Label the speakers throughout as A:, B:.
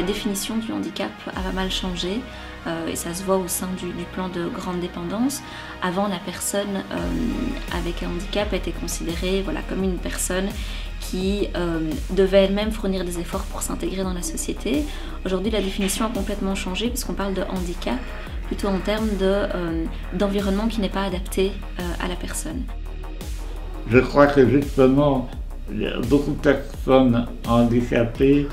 A: la définition du handicap a pas mal changé et ça se voit au sein du plan de grande dépendance. Avant, la personne avec un handicap était considérée comme une personne qui devait elle-même fournir des efforts pour s'intégrer dans la société. Aujourd'hui, la définition a complètement changé puisqu'on parle de handicap plutôt en termes d'environnement qui n'est pas adapté à la personne.
B: Je crois que justement, beaucoup de personnes handicapées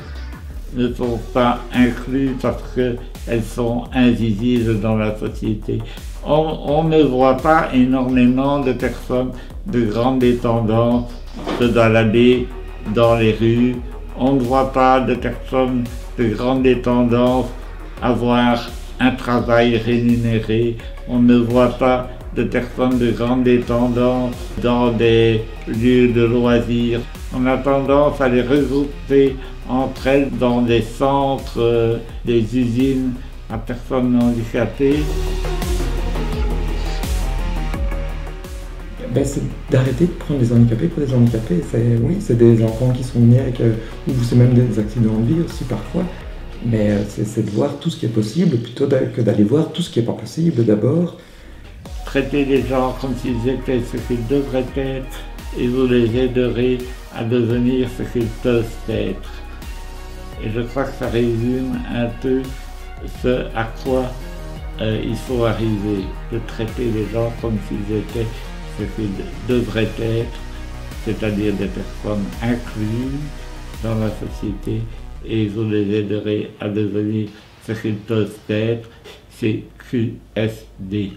B: ne sont pas incluses parce qu'elles sont invisibles dans la société. On ne voit pas énormément de personnes de grande dépendance se balader dans les rues. On ne voit pas de personnes de grande dépendance avoir un travail rémunéré. On ne voit pas de personnes de grande dépendance dans des lieux de loisirs. On a tendance à les regrouper entre elles dans des centres, des usines à personnes handicapées.
C: C'est d'arrêter de prendre les handicapés pour des handicapés. Oui, c'est des enfants qui sont nés avec, ou c'est même des accidents de vie aussi parfois. Mais c'est de voir tout ce qui est possible plutôt que d'aller voir tout ce qui n'est pas possible d'abord.
B: Traiter les gens comme s'ils étaient ce qu'ils devraient être et vous les aiderez à devenir ce qu'ils peuvent être. Et je crois que ça résume un peu ce à quoi il faut arriver, de traiter les gens comme s'ils étaient ce qu'ils devraient être, c'est-à-dire des personnes incluses dans la société, et vous les aiderez à devenir ce qu'ils peuvent être, c'est QSD.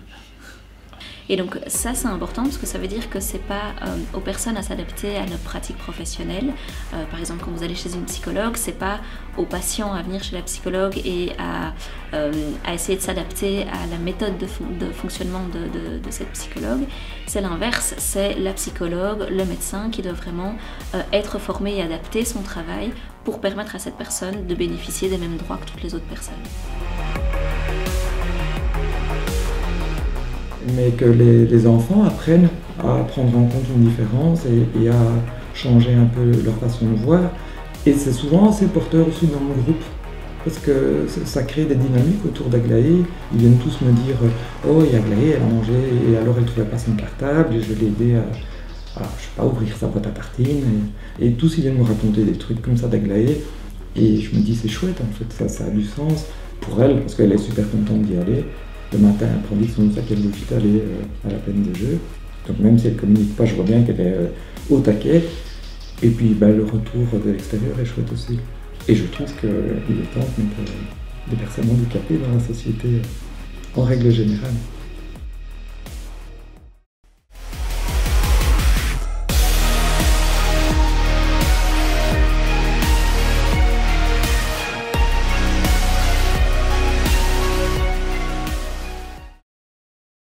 A: Et donc ça c'est important parce que ça veut dire que c'est pas aux personnes à s'adapter à notre pratique professionnelle. Par exemple quand vous allez chez une psychologue, c'est pas aux patients à venir chez la psychologue et à essayer de s'adapter à la méthode de fonctionnement de cette psychologue. C'est l'inverse, c'est la psychologue, le médecin qui doit vraiment être formé et adapter son travail pour permettre à cette personne de bénéficier des mêmes droits que toutes les autres personnes.
C: Mais que les enfants apprennent à prendre en compte une différence et à changer un peu leur façon de voir. Et c'est souvent assez porteur aussi dans mon groupe, parce que ça crée des dynamiques autour d'Aglaé. Ils viennent tous me dire « Oh, et Aglaé, elle a mangé, et alors elle ne trouvait pas son cartable, et je l'ai aidé à, je sais pas, ouvrir sa boîte à tartines. » Et tous, ils viennent me raconter des trucs comme ça d'Aglaé. Et je me dis « C'est chouette, en fait, ça a du sens pour elle, parce qu'elle est super contente d'y aller. » Le matin, elle prend vite son sac à l'hôpital et à la peine de jeu. Donc même si elle ne communique pas, je vois bien qu'elle est au taquet. Et puis le retour de l'extérieur est chouette aussi. Et je trouve qu'il est temps de mettre des personnes handicapées dans la société en règle générale.